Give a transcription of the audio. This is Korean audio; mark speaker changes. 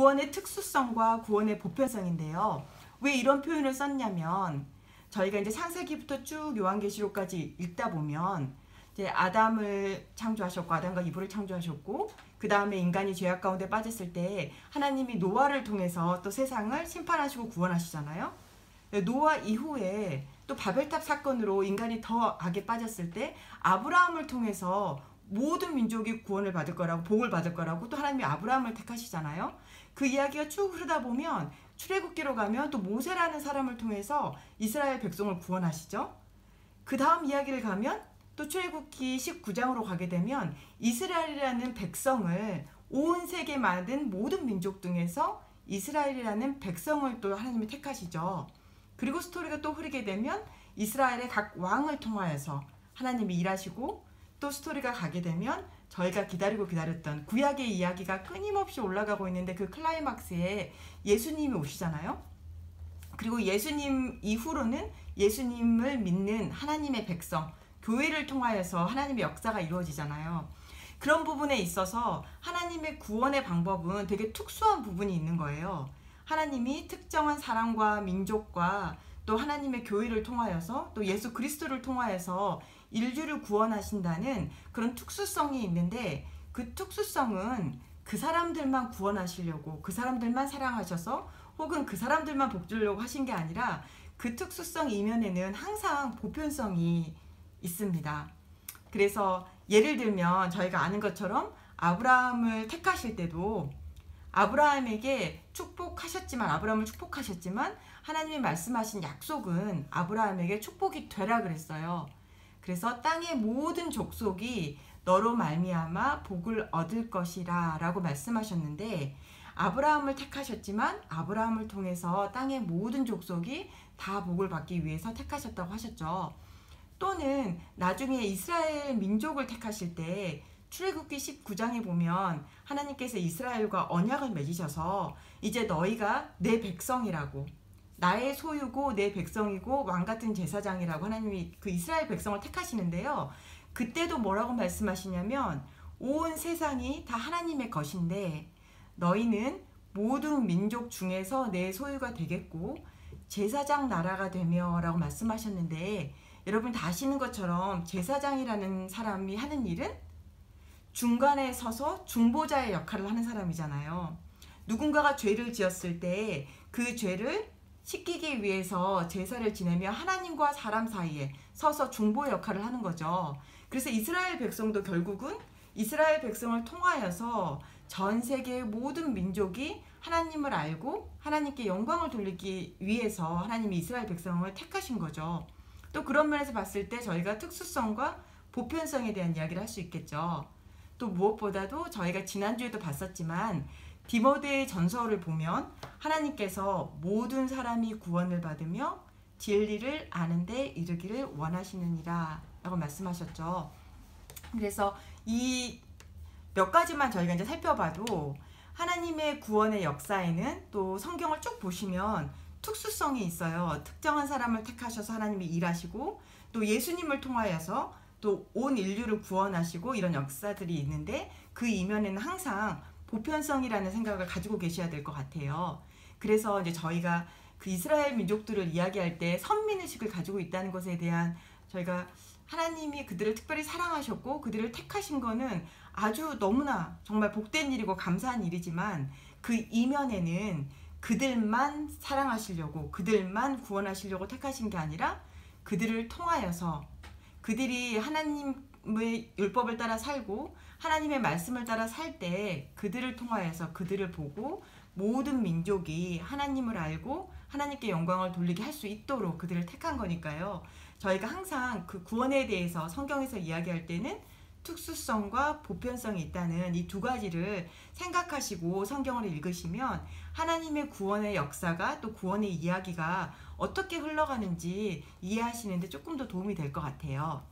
Speaker 1: 구원의 특수성과 구원의 보편성인데요. 왜 이런 표현을 썼냐면 저희가 이제 창세기부터 쭉 요한계시록까지 읽다 보면 이제 아담을 창조하셨고 아담과 이브를 창조하셨고 그 다음에 인간이 죄악 가운데 빠졌을 때 하나님이 노아를 통해서 또 세상을 심판하시고 구원하시잖아요. 노아 이후에 또 바벨탑 사건으로 인간이 더 악에 빠졌을 때 아브라함을 통해서 모든 민족이 구원을 받을 거라고 복을 받을 거라고 또 하나님이 아브라함을 택하시잖아요. 그 이야기가 쭉 흐르다 보면 출애굽기로 가면 또 모세라는 사람을 통해서 이스라엘 백성을 구원하시죠. 그 다음 이야기를 가면 또 출애굽기 19장으로 가게 되면 이스라엘이라는 백성을 온 세계 만든 모든 민족 중에서 이스라엘이라는 백성을 또 하나님이 택하시죠. 그리고 스토리가 또 흐르게 되면 이스라엘의 각 왕을 통하여서 하나님이 일하시고 또 스토리가 가게 되면 저희가 기다렸던 구약의 이야기가 끊임없이 올라가고 있는데 그 클라이막스에 예수님이 오시잖아요. 그리고 예수님 이후로는 예수님을 믿는 하나님의 백성, 교회를 통하여서 하나님의 역사가 이루어지잖아요. 그런 부분에 있어서 하나님의 구원의 방법은 되게 특수한 부분이 있는 거예요. 하나님이 특정한 사람과 민족과 또 하나님의 교회를 통하여서 또 예수 그리스도를 통하여서 인류를 구원하신다는 그런 특수성이 있는데 그 특수성은 그 사람들만 구원하시려고 그 사람들만 사랑하셔서 혹은 그 사람들만 복 주려고 하신 게 아니라 그 특수성 이면에는 항상 보편성이 있습니다. 그래서 예를 들면 저희가 아는 것처럼 아브라함을 택하실 때도 아브라함을 축복하셨지만 하나님이 말씀하신 약속은 아브라함에게 축복이 되라 그랬어요. 그래서 땅의 모든 족속이 너로 말미암아 복을 얻을 것이라 라고 말씀하셨는데 아브라함을 택하셨지만 아브라함을 통해서 땅의 모든 족속이 다 복을 받기 위해서 택하셨다고 하셨죠. 또는 나중에 이스라엘 민족을 택하실 때 출애굽기 19장에 보면 하나님께서 이스라엘과 언약을 맺으셔서 이제 너희가 내 백성이라고 나의 소유고 내 백성이고 왕같은 제사장이라고 하나님이 그 이스라엘 백성을 택하시는데요. 그때도 뭐라고 말씀하시냐면 온 세상이 다 하나님의 것인데 너희는 모든 민족 중에서 내 소유가 되겠고 제사장 나라가 되며 라고 말씀하셨는데 여러분 다 아시는 것처럼 제사장이라는 사람이 하는 일은 중간에 서서 중보자의 역할을 하는 사람이잖아요. 누군가가 죄를 지었을 때 그 죄를 씻기기 위해서 제사를 지내며 하나님과 사람 사이에 서서 중보 역할을 하는 거죠. 그래서 이스라엘 백성도 결국은 이스라엘 백성을 통하여서 전 세계의 모든 민족이 하나님을 알고 하나님께 영광을 돌리기 위해서 하나님이 이스라엘 백성을 택하신 거죠. 또 그런 면에서 봤을 때 저희가 특수성과 보편성에 대한 이야기를 할 수 있겠죠. 또 무엇보다도 저희가 지난주에도 봤었지만 디모데의 전서를 보면 하나님께서 모든 사람이 구원을 받으며 진리를 아는 데 이르기를 원하시느니라 라고 말씀하셨죠. 그래서 이 몇 가지만 저희가 이제 살펴봐도 하나님의 구원의 역사에는 또 성경을 쭉 보시면 특수성이 있어요. 특정한 사람을 택하셔서 하나님이 일하시고 또 예수님을 통하여서 또 온 인류를 구원하시고 이런 역사들이 있는데 그 이면에는 항상 보편성이라는 생각을 가지고 계셔야 될 것 같아요. 그래서 이제 저희가 그 이스라엘 민족들을 이야기할 때 선민의식을 가지고 있다는 것에 대한 저희가 하나님이 그들을 특별히 사랑하셨고 그들을 택하신 거는 아주 너무나 정말 복된 일이고 감사한 일이지만 그 이면에는 그들만 사랑하시려고 그들만 구원하시려고 택하신 게 아니라 그들을 통하여서 그들이 하나님의 율법을 따라 살고 하나님의 말씀을 따라 살 때 그들을 통하여서 그들을 보고 모든 민족이 하나님을 알고 하나님께 영광을 돌리게 할 수 있도록 그들을 택한 거니까요. 저희가 항상 그 구원에 대해서 성경에서 이야기할 때는 특수성과 보편성이 있다는 이 두 가지를 생각하시고 성경을 읽으시면 하나님의 구원의 역사가 또 구원의 이야기가 어떻게 흘러가는지 이해하시는데 조금 더 도움이 될 것 같아요.